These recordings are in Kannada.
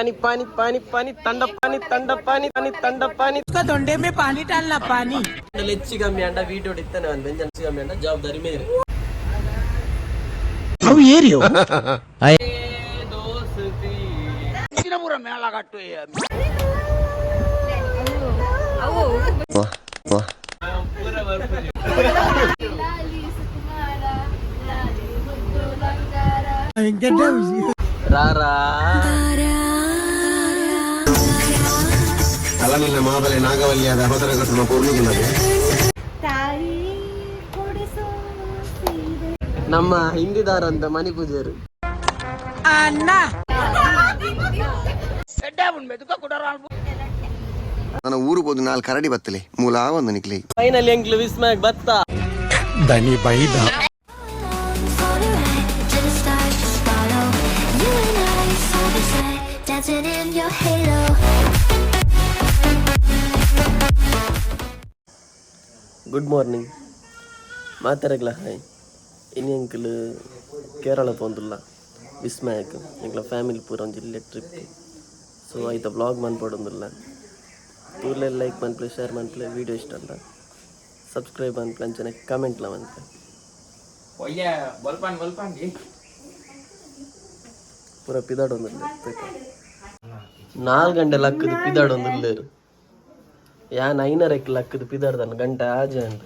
पानी पानी पानी पानी ठंडा पानी ठंडा पानी पानी ठंडा पानी उसका धोंडे में पानी डालना पानी ಲೆಚ್ಚಿ ಕಮ್ಮಿ ಅಂಡ ವೀಡಿಯೋ ಇತ್ತಾನೆ ಒಂದು ಬೆಂಜನ್ಸಿ ಕಮ್ಮಿ ಅಂಡ ಜವಾಬ್ದಾರಿ ಮೇರೆ ಅವು ಏರಿಯೋ ದೋಸ್ತಿ ಪೂರ ಮೇಳ ಕಟ್ಟು ಅವು ಪೂರ ಬರ್ಪರಿ ರಾರಾ ಅಲನಿನ ಮಾಬಲೆ ನಾಗವಲ್ಲಿಯಾದ ಅವಸರ ಕಟ್ಟುವ ಪೂರ್ಣಿಗೆ ನಮ್ಮ ಹಿಂದಿದಾರ ಅಂತ ಮನಿ ಪೂಜಾರು ಅಣ್ಣ ನಾನು ಊರು ಹೋದು ನಾಲ್ಕು ಕರಡಿ ಬತ್ತಲೆ ಮೂಲ ಒಂದು ನಿಕ್ಲಿ ಫೈನಲ್ ಎಂಕ್ಲು ವಿಸ್ಮಯಕ್ ಬತ್ತ ದನಿ ಬೈದ ಗುಡ್ ಮಾರ್ನಿಂಗ್ ಮಾತಾಡಗ್ಲ ಹಾಯ್ ಇನ್ನು ಎಂಕಲು ಕೇರಳ ಪೋಂದುಲ್ಲ ವಿಸ್ಮಯಕ್ ಎಂಕ್ಲ ಫ್ಯಾಮಿಲಿ ಪೂರ ಒಂದು ಜಿಲ್ಲೆ ಟ್ರಿಪ್ ಸೊ ಐತ ಬ್ಲಾಗ್ ಮನ್ಪಡೊಂದುಲ್ಲ ತೂರ್ಲೆ ಲೈಕ್ ಮನ್ಪ್ಲೆ ಶೇರ್ ಮನ್ಪ್ಲೆ ವೀಡಿಯೋ ಇಷ್ಟ ಅಂತ ಸಬ್ಸ್ಕ್ರೈಬ್ ಮನ್ಪ್ಲೆ ಅಂಚನೆ ಕಮೆಂಟ್ಲ ಮನ್ಪ್ಲೆ ಪೂರ ಪಿದಾಡೊಂದುಲ್ಲ 4 ಗಂಟೆ ಲಕ್ಕದು ಪಿದಾಡೊಂದುಲ್ಲೇರು ಯಾನ್ 5:30 ಲಕ್ಕದು ಪಿದಾಡ್ದಾನ ಗಂಟೆ ಆಜೆ ಅಂಡ್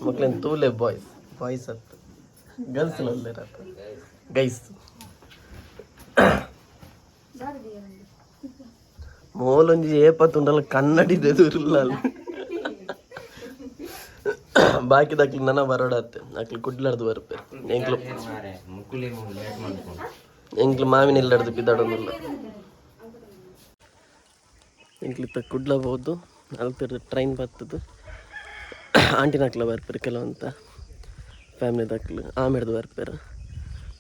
ಮಕ್ಳೇನು ತೂಲೆ ಬಾಯ್ಸ್ ಅತ್ತ ಗರ್ಲ್ಸ್ ಗೈಸ್ ಮೋಲೊಂಜಿ ಏಪತ್ತುಂಡಲ್ಲ ಕನ್ನಡಿದ ಎದುರಿಲ್ಲ ಅಲ್ಲಿ ಬಾಕಿ ದಕ್ಲಿ ನನ್ನ ಬರೋಡತ್ತೆ ಅಕ್ಲಿ ಕುಡ್ಲಾರ್ದು ಬರ್ಪೆ ಎಂಕ್ಲು ಮಾವಿನ ಇಲ್ಲಾರ್ದು ಬಿದ್ದಾಡೋದಿಲ್ಲ ಎಂಕ್ಲಿತ್ತ ಕುಡ್ಲಬಹುದು ಅಲ್ತಿರ್ ಟ್ರೈನ್ ಬರ್ತದು ಆಂಟಿನಕ್ಲ ಬರ್ಪೇರು ಕೆಲವಂತ ಫ್ಯಾಮಿಲಿ ದಕ್ಲು ಆಮೇಡ್ದು ಬರ್ಪೇರು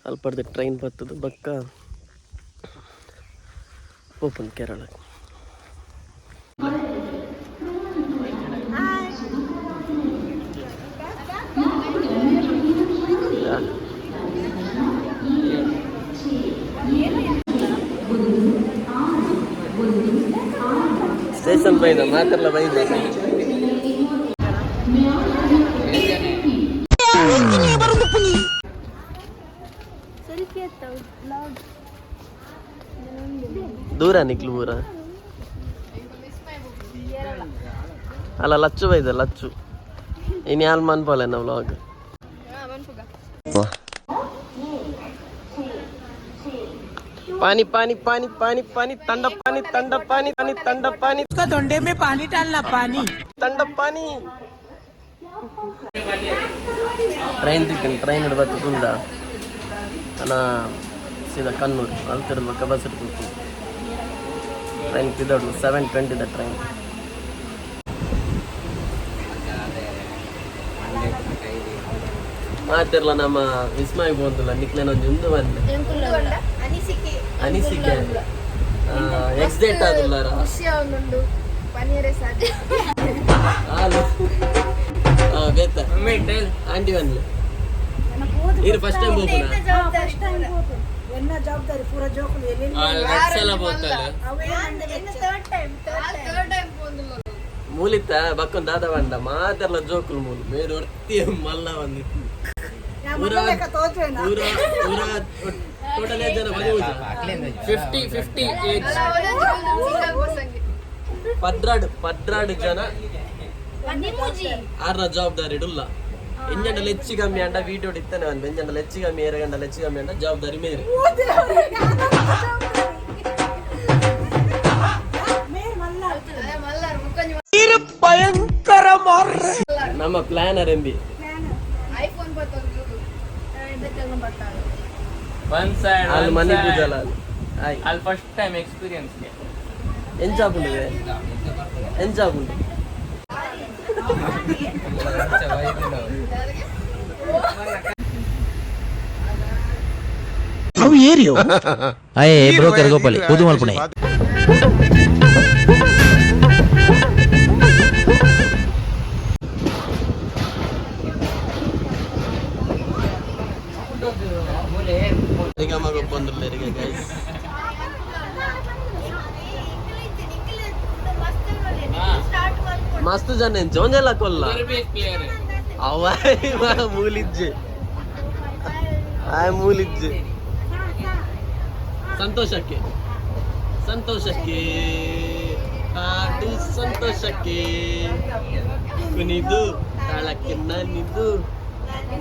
ಅಲ್ಪಡ್ದು ಟ್ರೈನ್ ಬರ್ತದು ಬಕ್ಕ ಓಪನ್ ಕೇರಳ ಸ್ಟೇಷನ್ ಬೈದ ಮಾತ್ರಲ್ಲ ಬೈದ ದೂರ ನಿಕ್ಲು ಊರ ಅಲ್ಲ ಲಚ್ಚು ಬೈದ ಲಚ್ಚು ಇನ್ನು ಯಾಲ್ ಮನ್ಪಲ್ಲ ನಾವು ವ್ಲಾಗ್ पानी पानी पानी पानी पानी ठंडा पानी ठंडा पानी पानी ठंडा पानी उसका धोंडे में पानी डालना पानी ठंडा पानी ट्रैन दिक्कन ट्रैन हिडबತ್ತು ಕುಂದ ಅನ ಸೀದಾ ಕಣ್ಣೂರು ಅಲ್ತಿರ್ಬೇಕು ಬಸ್ ಇಟ್ಬೇಕು ಟ್ರೈನ್ ತಿದ್ದಾಡು 7:20 ದ ಟ್ರೈನ್ ಮಾತಿರ್ಲ ನಮ್ಮ ವಿಸ್ಮಯ ಬಂದಿಲ್ಲ ನಿಕ್ಲೇನ ಒಂದು ಬಂದೆ ಅನಿಸಿಕೆ ಎಕ್ಸ್ಡೇಟ್ ಆದಿಲ್ಲ ಬೇತ ಆಂಟಿ ಬಂದ್ಲೆ ಇದು ಫಸ್ಟ್ ಟೈಮ್ ಮೂಲಿತ್ತ ಬಕ್ಕೊಂದು ದಾದ ಬಂಡ ಮಾತೆಲ್ಲ ಜೋಕುಲು ಮೂಲು ಮೇರು ಹೊರ್ತಿ ಮಲ್ಲ ಬಂದಿತ್ತು ಟೋಟಲ್ ಏಜ್ ಜನ 50 ಏಜ್ ಪದ್ರಾಡು ಜನ ಆರ್ನ ಜವಾಬ್ದಾರಿ ಇಡುಲ್ಲ ಎಂಜಂಡಲ್ಲಿ ಹೆಚ್ಚು ಕಮ್ಮಿ ಅಂಡ ವೀಡಿಯೋ ಇತ್ತಾನೆ ಒಂದು ಎಂಜಂಡಲ್ಲಿ ಹೆಚ್ಚು ಕಮ್ಮಿ 2 ಗಂಟೆ ಹೆಚ್ಚು ಕಮ್ಮಿ ಅಂಡ ಜವಾಬ್ದಾರಿ ಮೇರೆ ಭಯಂಕರ ನಮ್ಮ ಪ್ಲಾನರ್ ಎಂಬಿ ಅಲ್ಲಿ ಮನೆ ಪೂಜಲ್ಲ ಅಲ್ಲಿ ಫಸ್ಟ್ ಟೈಮ್ ಎಕ್ಸ್ಪೀರಿಯನ್ಸ್ ಎಂಚಾಪುಂಡಿದೆ ಎಂಚಾಪುಂಡು ಅವು ಏರಿಯೋ ಅಯ್ಯೇ ಬ್ರೋಕರ್ ಗೋಪಾಲಿ ಪುದು ಮಲ್ಪುಣೆ ಈಗ ಮಗ ಬಂದಿಲ್ಲ ಗೈಸ್ मस्त जण जोंजेला कोल्ला उधर भी एक प्लेयर है. अवाय मूलिज्जे आय मूलिज्जे ಸಂತೋಷಕ್ಕೆ ಹಾಡು ಸಂತೋಷಕ್ಕೆ ಕುಣಿದು ತಾಳಕ್ಕೆ ನಲಿದು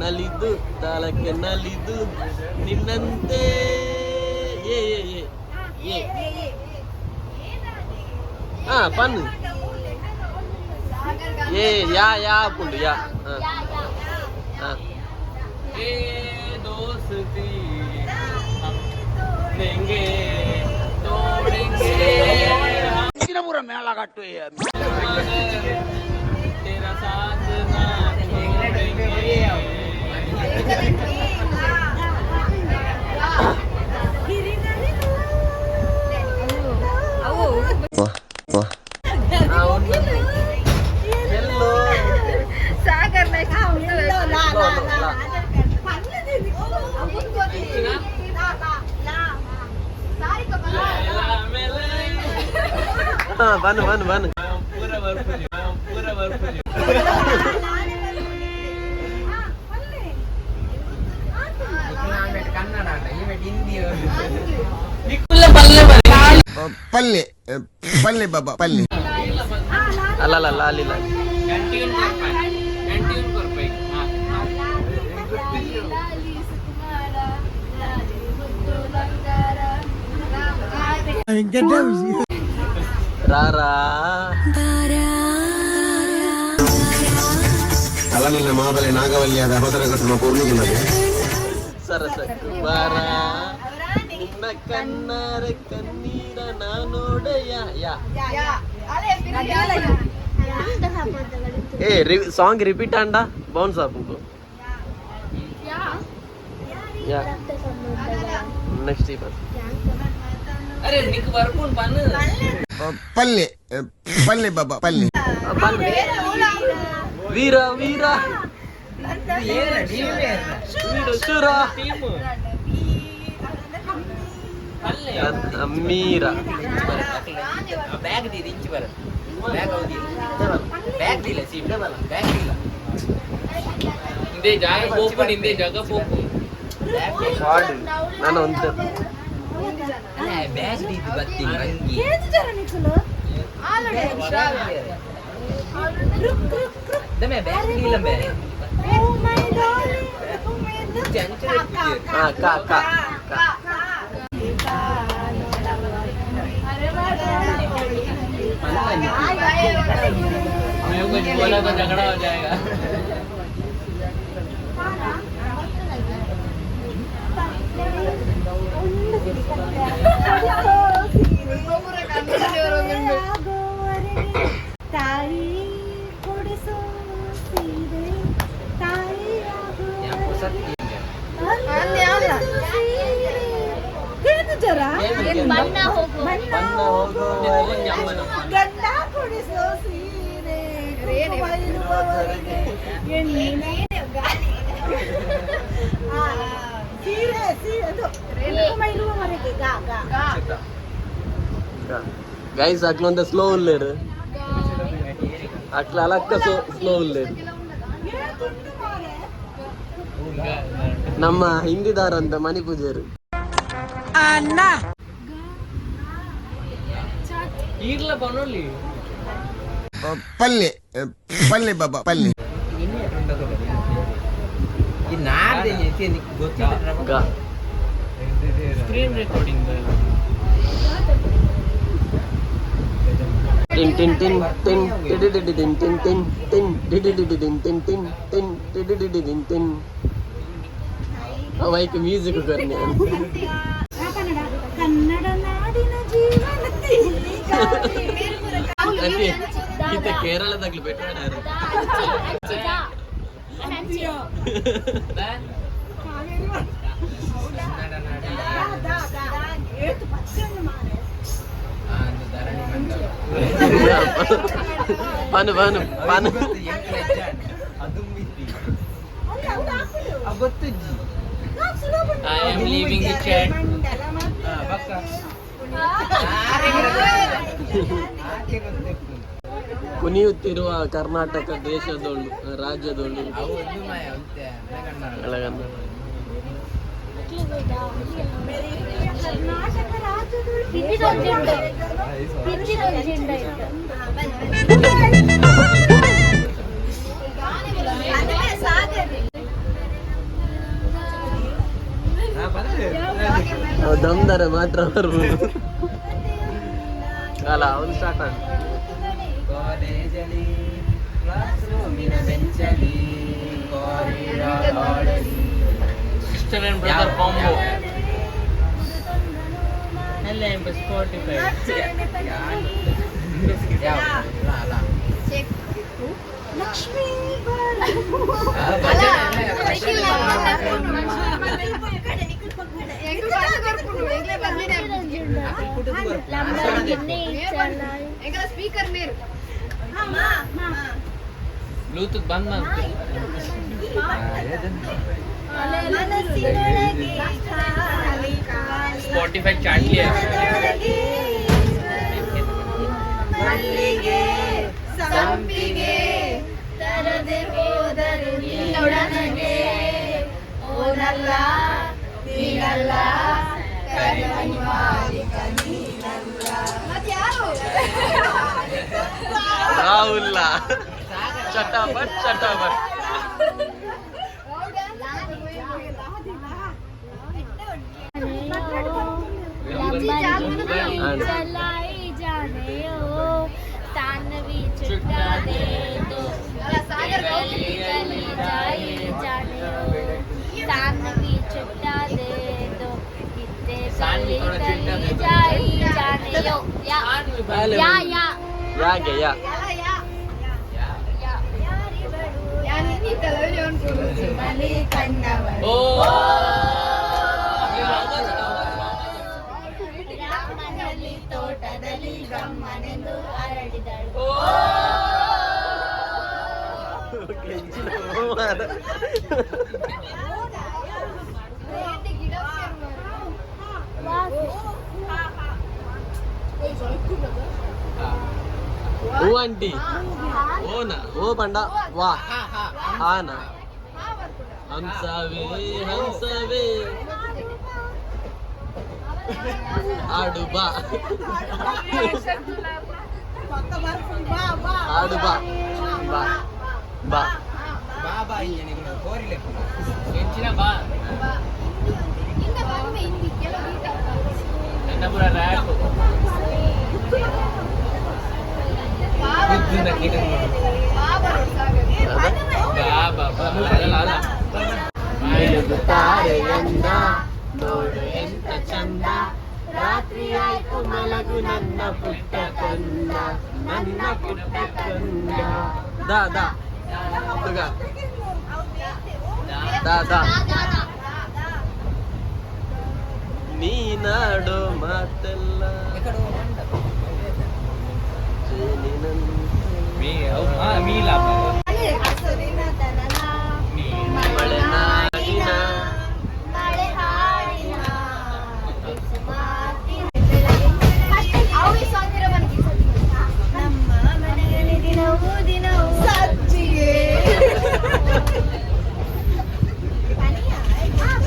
ನಲಿದು ತಾಳಕ್ಕೆ ನಲಿದು ನಿನ್ನಂತೆ ಏ ಏ ಏ ಏ ಹಾ ಪನ್ನು ಏ ಯಾ ಪುಂಡು ಯಾ ಹಾ ए दोस्ती देंगे तोड़ेंगे तेरा साथ ना छोड़ेंगे. ಎಲ್ಲೋ सागर में खाऊंगा ला ला ला ಹಾ ಬನ್ पूरा बर्फी पल्ले पल्ले बाबा पल्ले ಅಲ್ಲ ಲಾಲಿ घंटी पर पे ರಾರಾ ಅಲ್ಲ ನಿನ್ನ ಮಾಬಲೆ ನಾಗವಲ್ಲಿಯಾದ ಹೊಸರ ಕಟ್ಟುವ ಪೂರ್ಣಿಗೆ ಸರಸ ಕುಮಾರ ನಿನ್ನ ಕಣ್ಣಾರ ಕಣ್ಣೀರ ನಾನೋಡೆಯ ಯಾ ఏ సాంగ్ రిపీట్ అండా బౌన్స్ ఆపుకో యా నెక్స్ట్ ఇయర్ अरे निक वर्कून पन पल्ले पल्ले बाबा पल्ले వీర వీర వీర శురా टीम अल्ले మీర बैग दी इंच पर बैग होती बैग दिले सीट बैग दिला इंदे जाय पोपन इंदे जगह पोपन ಹಾಡು ನಾನು ಒಂದು अरे बैग दी बत्ती रंगी दमे बैग दिला मेरे ಹಾ ಕಾ मैं कुछ बोला तो झगड़ा हो जाएगा ಬಣ್ಣ ಹೋಗುವವರೆಗೆ ಗಂಡ ಕೊಡಿಸೋ ಸೀರೆ ಮೈರುವವರೆಗೆ గైస్ అట్లా ఉంటే స్లో లేడు అట్లా అలక్క స్లో లేడు ನಮ್ಮ ಹಿಂದಿದಾರಂತ ಮಣಿ ಪೂಜಾರಿ ಈರ್ಲ ಬನ್ನೋಲಿ पल्ले पल्ले बाबा पल्ले ಈ ನಾರ್ದೆ ಐತಿ ನಿಕ್ಕೆ ಗೊತ್ತಿಲ್ಲ ಸ್ಕ್ರೀನ್ ರೆಕಾರ್ಡಿಂಗ್ ಟಿನ್ ಟಿನ್ ಟಿನ್ ಟಿನ್ ಟಿಡಿಡಿಡಿ ಟಿನ್ ಟಿನ್ ಟಿನ್ ಟಿನ್ ಡಿಡಿಡಿಡಿ ಟಿನ್ ಟಿನ್ ಟಿನ್ ಟಿನ್ ಟಿಡಿಡಿಡಿ ಟಿನ್ ಟಿನ್ ಅವೈಕ ಮ್ಯೂಸಿಕ್ ಕರ್ನೆ ಕನ್ನಡ ನಾಡಿನ ಜೀವನ అంటే ఇంత కేరళ తగిలి పెట్టాడారు పను పను పను I am leaving the chat. ಕುಣಿಯುತ್ತಿರುವ Karnataka ದೇಶದೋಳು ರಾಜ್ಯದೋಳು ಅವು ಒಂದು ಮಾಯ ಅಂತೆ ಕನ್ನಡ ಬೆಳಗನ್ನ ಕರ್ನಾಟಕ ರಾಜ್ಯದೊಳು ಹಿಂದಿದೊಂದುಂಟು ದಮ್ದಾರೆ ಮಾತ್ರ ಬರ್ಬೋದು ಅಲ್ಲ ಅವ್ನು ಸ್ಟಾರ್ಟ್ ಆಗ ಕಾಲೇಜಲ್ಲಿ ಕ್ಲಾಸ್ ರೂಮಿನ ಬೆಂಚಲ್ಲಿ ಕಾರಿಡಾರ್ ಹಾಡಲ್ಲಿ ಸಿಸ್ಟರ್ ಅಂಡ್ ಬ್ರದರ್ ಕಾಂಬೋ ಎಲ್ಲ ಸ್ಪಾಟಿಫೈ ಲಕ್ಷ್ಮೀ ಸ್ಪೀಕರ್ ನೀರು ಬ್ಲೂಟೂತ್ ಬಂದ್ ಮಾಡ್ತೀವಿ ಸ್ಪಾಟಿಫೈ ಚಾಟ್ಲಿ ಸಂಪಿಗೆ ತರದೆ ಹೋದರು ನಿನ್ನೊಡನೆಗೆ ಓನಲ್ಲ ನೀನಲ್ಲ ಮತ್ಯಾರು ರಾಹುಲ್ಲ ಚಟಾಪಟ್ ಚಟಾಪಟ್ चलाई जाने हो तानवी छुट्टा दे दो गली गली जाए जाने हो तानवी छुट्टा दे दो कितने गली गली जाए जाने हो या ಯಾಗೆ ಯಾ ಓ ರಾಮನಲ್ಲಿ ತೋಟದಲ್ಲಿ ಬ್ರಹ್ಮನೆಂದು ಹರಡಿದಳು ಓ ಆಂಟಿ ಓನ ಓ ಬಂಡ ವಾ ಆನ ಹಂಸವೇ ಹಂಸವೇ ಆಡು ಬಾ ಆಡು ಬಾ ಬಾ ಬಾ ಬಾಬಾ ಇಂಜನಿಗಳು ಕೋರಿಲೆ ಹೆಚ್ಚಿನ ಬಾ ನನ್ನ ಪುರ ರ್ಯಾಪ್ ತಾರೆಯನ್ನ ನೋಡು ಎಂತ ಚಂದ ರಾತ್ರಿ ಆಯ್ತು ಮಲಗು ನನ್ನ ಪುಟ್ಟ ಕಂದ ನನ್ನ ಪುಟ್ಟ ಕಂದ ದಾ ದಾ ಹುಡುಗ ದಾ ದಾ ನೀನಾಡೋ ಮಾತೆಲ್ಲ ಮಳೆನಾಡಿನ ಮಳೆ ಹಾಡಿನ ನಮ್ಮ ಮನೆಯಲ್ಲಿ ದಿನವೂ ಸಜ್ಜಿಗೆ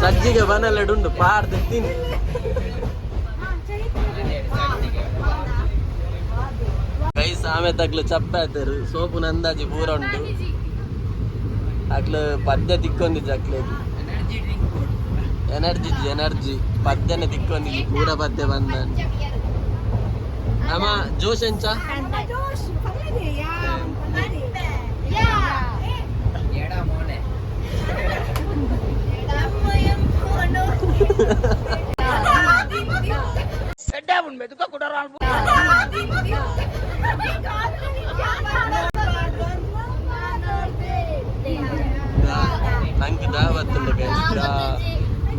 ಸಜ್ಜಿಗೆ ಬನಲೆಡುಂಡು ಪಾಡ್ದು ತಿನ್ನಿ ಕೈ ಸಾಮೆತ ಅಕ್ಲು ಚಪ್ಪೆ ಆಯ್ತಾರು ಸೋಪುನ ಅಂದಾಜಿ ಪೂರ ಉಂಟು ಅಕ್ಲು ಪದ್ಯ ತಿಕ್ಕೊಂದಿಜ್ಜಿ ಅಕ್ಲು ಎನರ್ಜಿ ಎನರ್ಜಿ ಪದ್ಯನೇ ತಿಕ್ಕೊಂದಿಜ್ಜಿ ಪೂರ ಪದ್ಯ ಬಂದ ಅಮ್ಮ ಜೋಶ್ ಎಂಚ ಎಡ ಮೋನೆ ನಂಗೆ ದಾವತ್ತುಂಡು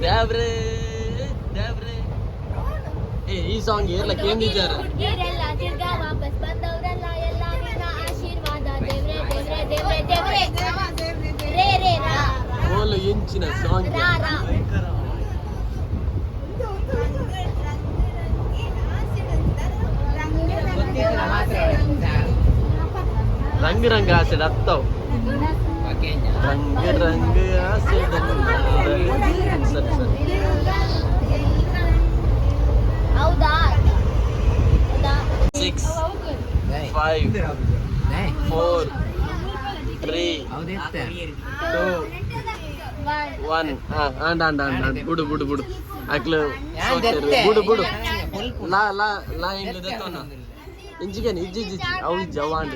ದೇವ್ರೇ ದೇವ್ರೇ ಏ ಈ ಸಾಂಗ್ ಎಲ್ಲ ಕೇಂದಿದ್ದಾರೆ ಹುಡುಗಿರೆಲ್ಲ ತಿರ್ಗಾ ವಾಪಸ್ ಬಂದವರೆಲ್ಲ ಎಲ್ಲ ನಿನ್ನ ಆಶೀರ್ವಾದ ದೇವ್ರೆ ದೇವ್ರೆ ದೇವ್ರೆ ದೇವ್ರೆ ರೇ ರೇ ರಾ ಓಲು ಇಂಚಿನ ಸಾಂಗ್ ರಾ ರಾ ರಂಗ್ ರಂಗ್ ಆಸೆಡ್ ಹತ್ತವ್ ರಂಗ್ ರಂಗ್ ಆಸೆಡ್ ಸರಿ ಸರಿ ಹೌದಾ 6 5 4 3 2 1 ಅಂಡ್ ಬುಡು ಅಕ್ಲು ಬುಡು ಲಾ ಇಂಗ್ಲು ದೆತ್ತೋನ ಇಂಜಿಗೇನು ಇಜ್ಜಿ ಅವು ಜವಾಂಡ್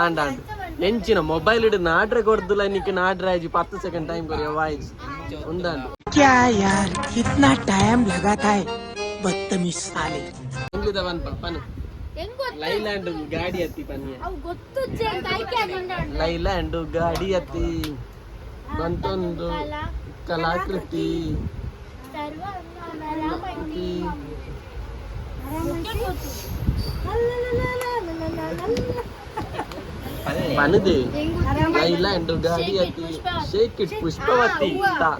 ಅಂಡ್ ಎಂಚಿನ ಮೊಬೈಲ್ ಇಡು ನಾಡ್ರೆ ಕೊಡ್ದುಲ್ಲ ನಿಕ್ಕೆ ನಾಡ್ರೆ ಆಜಿ 10 ಸೆಕೆಂಡ್ ಟೈಮ್ ಕೊರಿ ವಾಯ್ಸ್ ಉಂದಾಂಡ್ क्या यार कितना टाइम लगाता है बदतमीज साले ಇಂಗ್ಲಿದ ಪನ್ ಹೆಂಗ್ ಗೊತ್ತು ಲೈಲ್ಯಾಂಡ್ ಗಾಡಿ ಹತ್ತಿ ಪನ್ಯ ಅವು ಗೊತ್ತು ಕೈಕೆ ಅಂದಾಂಡ್ ಲೈಲ್ಯಾಂಡ್ ಗಾಡಿ ಹತ್ತಿ ಬಂತೊಂದು ಕಲಾಕೃತಿ ಪನದೆ ಲೈಲ್ಯಾಂಡ್ ಗಾಡಿ ಹತ್ತಿ ಶೇಕ್ ಇಟ್ ಪುಷ್ಪವತಿ ತಾ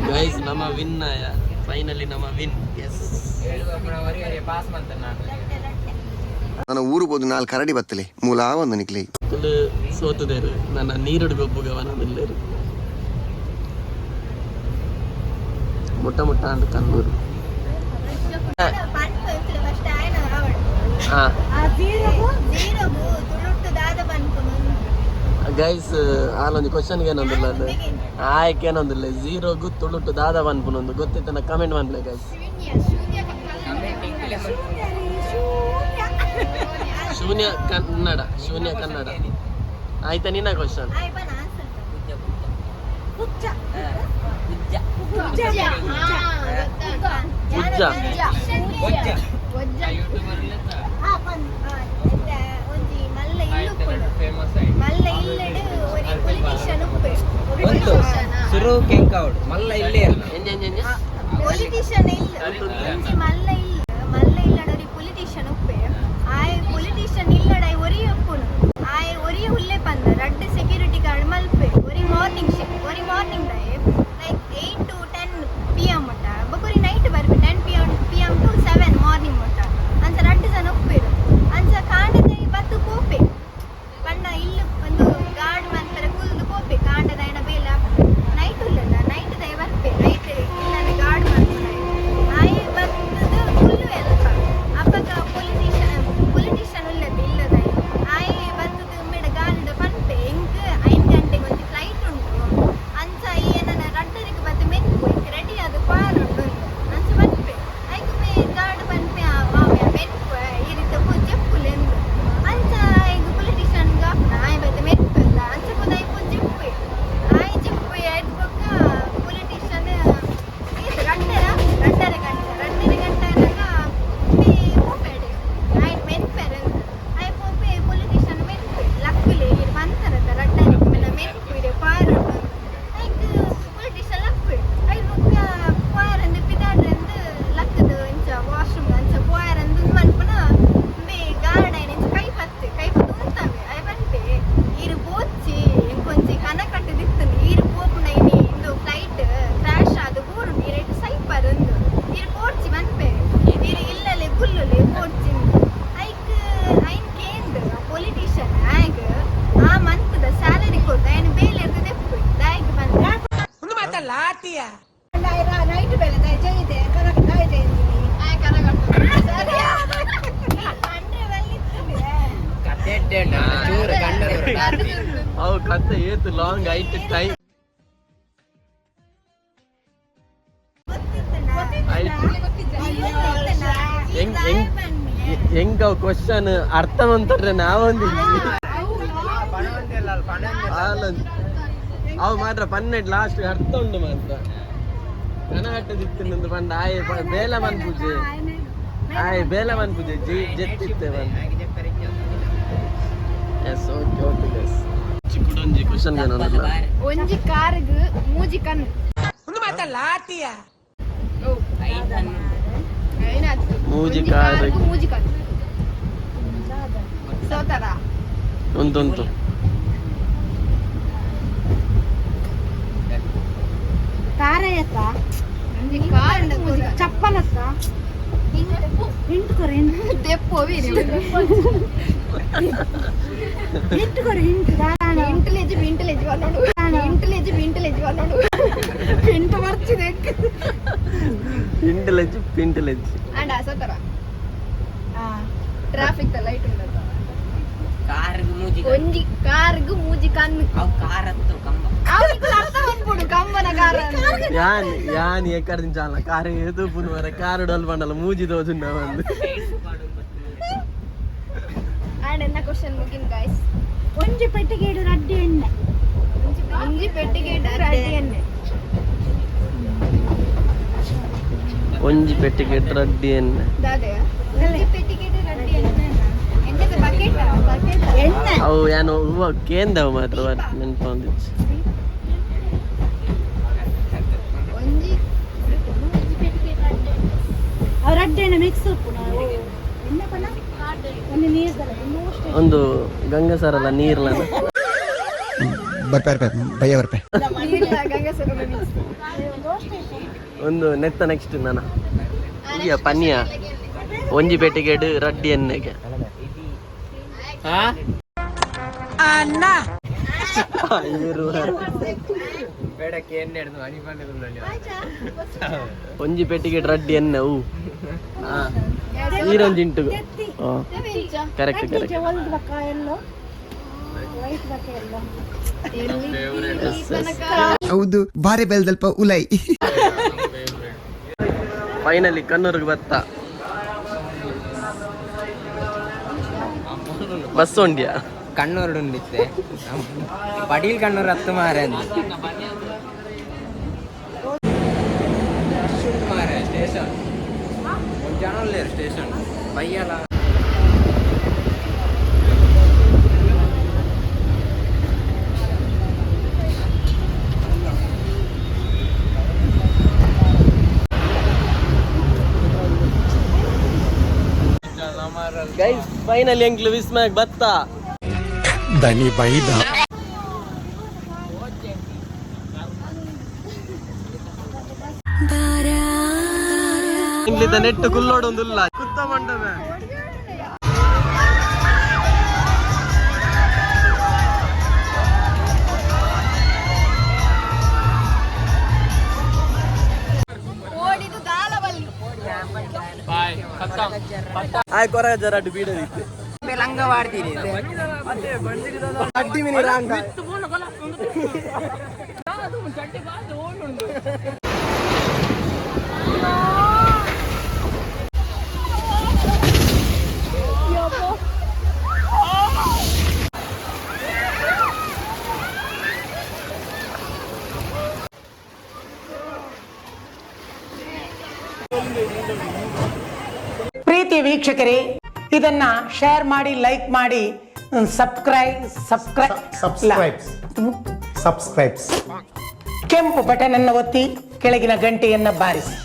ಗೈಸ್ ನಮ್ಮ ವಿನ್ ಆಯ ಫೈನಲಿ ನಮ್ಮ ವಿನ್ ಎಸ್ ಪಾಸ್ ಮಾಡ್ತಾನೆ ನಾನು ನನ್ನ ಊರು ಹೋದು 4 ಕರಡಿ ಬತ್ತಲೆ ಮೂಲ ಒಂದು ನಿಕ್ಲೆ ಫುಲ್ ಸೋತದೇರು ನನ್ನ ನೀರುಡು ಗೊಬ್ಬುಗವನದಿಲ್ಲೇರು ಮುಟ್ಟ ಅಂಡ್ ಕನ್ನೂರು ಗೈಸ್ ಆಲೊಂದು ಕ್ವಶನ್ಗೆ ಏನೊಂದಿಲ್ಲ ಅದು ಆಯ್ಕೆ ಏನೊಂದಿಲ್ಲ ಝೀರೋಗು ತುಳುಟು ದಾದ ಬನ್ಪುನೊಂದು ಗೊತ್ತಿತ್ತ ನಾ ಕಮೆಂಟ್ ಮಾಡ್ಲೆ ಗೈಸ್ ಶೂನ್ಯ ಕನ್ನಡ ಆಯ್ತಾ ನಿನ್ನ ಕ್ವಶನ್ ಸುರು ಕೆಂಕೌಡ್ ಮಲ್ಲ ಇಲ್ಲೇ ಪೊಲಿಟಿಷಿಯನ್ ಇಲ್ಲ ಮಲ್ಲ ಇಲ್ಲಡ ഒരു പൊളിറ്റീഷ്യൻ ഉപ്പേ ആയ പൊളിറ്റീഷ്യൻ ഇല്ലട ഒരേ ഒപ്പുന്നു ആയ ഒരേ ഉള്ളേ പന്ത രണ്ട് സെക്യൂരിറ്റി ഗാർഡ് മൽപേ ഒരു മോർണിംഗ് ഷിഫ്റ്റ് ഒരു മോർണിംഗ് ഡേ ലൈಕ್ 8 to 10 PM ಮಟ್ಟ ಬಕೊರಿ ನೈಟ್ ಬರ್ಬೆ 10 PM to 7 ಮಾರ್ನಿಂಗ್ ಮಟ್ಟ ಅಂತ രണ്ട് ಜನ ಉಪ್ಪೇರು ಅಂಚ ಕಾಂಡದ ಬತ್ತು ಕೋಪೆ ಪಂಡ ಇಲ್ಲ ಒಂದು ಗಾರ್ಡ್ ಮನ್ಪರ ಕುಲ್ದು ಕೋಪೆ ಕಾಂಡದ ಐನ ಬೇಲ ನೈಟ್ ಉಲ್ಲಲ್ಲ ನೈಟ್ ದೈ ಬರ್ಪೆ ನೈಟ್ ಇಲ್ಲ ಗಾರ್ಡ್ ಮನ್ಪರ ಆಯ ಬತ್ತದ ಫುಲ್ಲು ಎಲ್ಲ ಅಪ್ಪಗ ಪೊಲಿಟಿಷಿಯನ್ ಇಲ್ಲದ ಆಯ ಬತ್ತದ ಮೇಡ ಗಾರ್ಡ್ ಪನ್ಪೆ ಎಂಕ್ 5 ಗಂಟೆಗೆ ಒಂದು ಫ್ಲೈಟ್ ಉಂಟು ಅಂಚ ಏನನ ರಡ್ಡರಿಗೆ ಬತ್ತು ಮೆತ್ತು ರೆಡಿ ಅದು ಪಾರ್ ಉಂಟು ಅಂಚ ಬನ್ಪೆ ಐಕ ಮೇ ಗಾರ್ಡ್ ಪನ್ಪೆ ಆವ್ಯ ಮೆತ್ತು ಈ ರೀತಿ ಜೆಪ್ಪುಲೆಂದು ಅಂಚ ಈಗ ಪೊಲಿಟಿಷಿಯನ್ ಗಾಪ್ನ ಆಯ ಬತ್ತು ಮೆತ್ತಲ್ಲ ಅಂಚ ಪುದೈ ಜೆಪ್ಪು ಆಯ ಜೆಪ್ಪು ಎಡ್ಬೊಕ್ಕ ಪೊಲಿಟಿಷಿಯನ್ ಇದು ರಡ್ಡರೆ ಗಂಟೆನಾಗ ಮೇ ಹೋಪೆಡೆ ಆಯ ಮೆನ್ಪೆರೆ ಆಯ ಹೋಪೆ ಪೊಲಿಟಿಷಿಯನ್ ಮೆನ್ಪೆ ಲಕ್ಕುಲೆ ಇದು ಬಂತರದ ರಡ್ಡರೆ ಮೇಲೆ ಮೆನ್ಪು ಇದೆ ಪಾರ್ ಐಕ ಪೊಲಿಟಿಷಿಯನ್ ಲಕ್ಕು ಐ ಬೊಕ್ಕ ಪಾರ್ ಅಂದು ಪಿದಾಡ್ರೆಂದು ಲಕ್ಕದು ಇಂಚ ವಾಶ್ರೂಮ್ ಅಂಚ ಪಾರ್ ಅಂದು ಮನ್ಪುನ ಮೇ ಗಾರ್ಡ್ ಐನ ಇಂಚ ಕೈ ಪತ್ತು ಉಂತವೆ ಐ ಬನ್ಪೆ ಇರು ಬೋಚ್ಚಿ ಇಂಕೊಂಚಿ ಕನ ಕಟ್ಟದಿತ್ತನು ಇರು ಪೋಪುನ ಇನಿ ಇಂದು ಫ್ಲೈಟ್ ಕ್ರಾಶ್ ಆದ ಬೋರು ನೀರೇಟ್ ಸೈಪರ್ ಅಂದು ಇರು ಪೋಡ್ಚಿ ಬನ್ಪೆ ಇರು ಇಲ್ಲಲೆ ಕುಲ್ಲುಲೆ ಪೋಡ್ಚಿಂದು ಐನ್ ಕೇಂದ್ರ ಪೊಲಿಟಿಷಿಯನ್ ಆಯ್ಗ ಆ ಮಂತ್ದ ಸ್ಯಾಲರಿ ಕೊಟ್ಟು ಐನ ಬೇಲೆ ಇರ್ತದೆ ದಾಯ್ಗ ಬಂದ ಒಂದು ಮಾತ ಲಾಟಿಯ ನೈಟ್ ಬೇಲೆ ದಯ ಜಯಿದೆ ಕನಕ ದಯ ಜಯಿದೆ ಆಯ್ ಕನಕ ಸರಿ ಅಂದ್ರೆ ಬಲ್ಲಿತ್ತಿದೆ ಕತೆ ಚೂರು ಗಂಡರು ಅವು ಕತೆ ಏತು ಲಾಂಗ್ ಐಟ್ ಟೈಮ್ ಹೆಂಗ ಕ್ವಶನ್ ಅರ್ಥವಂತರ್ರೆ ನಾವೊಂದು ಅವು ಮಾತ್ರ 12 ಲಾಸ್ಟ್ ಅರ್ಥ ಉಂಡು ಮಾತ್ರ ಕನಗಟ್ಟದಿತ್ತು ಪಂಡ ಬೇಲ ಮನ್ ಪೂಜೆ ಜೆತ್ತಿತ್ತೆ ಎಸ್ ಓಕೆ ಚಿಕ್ಕುಡೊಂಜಿ ಕ್ವಶನ್ ಏನಲ್ಲ ಒಂಜಿ ಕಾರ್ಗ್ ಮೂಜಿ ಕಣ್ಣು ಒಂದು ಮಾತ ಲಾಟಿಯ ಮೂಜಿ ಕಾರ್ಗ್ ಮೂಜಿ ಕಣ್ಣು ಸೋತರ ಉಂಟುಂಟು ತಾರಯತ್ತ ಚಪ್ಪಲತ್ತ ಪಿಂಟಲೆಜ್ ಅಂಡ್ ಅಸ ತರ ಟ್ರಾಫಿಕ್ ಲೈಟ್ ಉಂಟು ಕಾರ್ಗೆ ಮೂಜಿ ಒಂಜಿ ಕಾರ್ಗ್ ಮೂಜಿ ಕಣ್ಣು ಅವು ಕಾರ್ ಹತ್ತು ಕಂಬ ಅವ್ನಿಗೆ ಅರ್ಥ ಬಂದ್ಬಿಡು ಕಂಬನ ಕಾರ ಯಾನ್ ಎಕ್ಕಡಿನ ಚಾಲ ಕಾರ್ ಎದು ಪುನವರ ಕಾರ್ ಡೋಲ್ ಬಂಡಲ್ಲ ಮೂಜಿ ತೋಜುಂಡ ಒಂದು ಅಂಡ್ ಎನ್ನ ಕ್ವಶನ್ ಮುಗಿನ್ ಗೈಸ್ ಒಂಜಿ ಪೆಟ್ಟಿಗೆಡು ರಡ್ಡಿ ಎಣ್ಣೆ ಒಂಜಿ ಪೆಟ್ಟಿಗೆ ರಡ್ಡಿ ಎಣ್ಣೆ ಒಂಜಿ ಪೆಟ್ಟಿಗೆ ರಡ್ಡಿ ಎಣ್ಣೆ ದಾದೆ ಒಂಜಿ ಪೆಟ್ಟಿಗೆ ರಡ್ಡಿ ಎಣ್ಣೆ ಎಂತದ ಬಕೆಟ್ ಎಣ್ಣೆ ಅವು ಏನು ಹೂವ ಕೇಂದವು ಮಾತ್ರ ನೆನಪು ಬಂದಿತ್ತು ಒಂಜಿ ಪೆಟ್ಟಿಗೆ ರಡ್ಡಿ ಅವು ರಡ್ಡಿ ಎಣ್ಣೆ ಮಿಕ್ಸ್ ಉಪ್ಪು ನಾವು ಎಣ್ಣೆ ಪನ ಒಂದು ನೀರ್ದಲ್ಲ ಒಂದು ಗಂಗಸರಲ್ಲ ನೀರ್ಲ ಬರ್ಪಾರ ಭಯ ಬರ್ಪೆ ನೀರಿಲ್ಲ ಗಂಗಸರ ಮಿಕ್ಸ್ ಒಂದು ನೆತ್ತ ನೆಕ್ಸ್ಟ್ ನಾನ ಈಗ ಪನ್ಯ ಒಂಜಿ ಪೆಟ್ಟಿಗೆಡು ರಡ್ಡಿ ಎಣ್ಣೆಗೆ ಅಣ್ಣ ಬೇಡಕ್ಕೆ ಎಣ್ಣೆ ಹಿಡಿದು ಹನಿ ಬಂದಿದ್ದಲ್ಲಿ ಒಂಜಿ ಪೆಟ್ಟಿಗೆ ರಡ್ಡಿ ಎಣ್ಣೆ ಹೂ ನೀರೊಂಜಿಂಟು ಕರೆಕ್ಟ್ ಕರೆಕ್ಟ್ ಒಲ್ದು ಬಕ್ಕ ಎಲ್ಲೋ ವೈಟ್ ಬಕ್ಕ ಎಲ್ಲೋ ಹೌದು ಬಾರಿ ಬೆಲ್ದಲ್ಪ ಉಲೈ ಫೈನಲಿ ಕಣ್ಣೂರಿಗೆ ಬತ್ತ ಬಸ್ ಉಂಡ್ಯಾ കണ്ണൂർ ഉണ്ടിത്തെ പടിയിൽ കണ്ണൂർ അത്തുമാരൻ സ്റ്റേഷൻ ജാണല്ലേ സ്റ്റേഷൻ പയ്യാല ಗೈಸ್ ಫೈನಲಿ ಎಂಕ್ಲು ವಿಸ್ಮಯಕ್ ಬತ್ತ ದನಿ ಬೈದ ಇಂಗ್ಲಿದ ನೆಟ್ಟು ಕುಲ್ಲೋಡೊಂದುಲ್ಲ ಕುತ್ತ ಮಂಡಮೆ ಓಡಿದು ದಾಲವಲ್ಲಿ ಆಯ್ ಕೊರ ಜರಾಡು ಬೀಡದಿತ್ತು ಲಂಗ ಮಾಡ್ತೀನಿ ಅಡ್ಡಿ ಮಿನಿ ರಾಂಗ ಪ್ರೀತಿ ವೀಕ್ಷಕರೇ, ಇದನ್ನ ಶೇರ್ ಮಾಡಿ, ಲೈಕ್ ಮಾಡಿ, ಸಬ್ಸ್ಕ್ರೈಬ್ ಕೆಂಪು ಬಟನ್ ಅನ್ನು ಒತ್ತಿ ಕೆಳಗಿನ ಗಂಟೆಯನ್ನ ಬಾರಿಸಿ.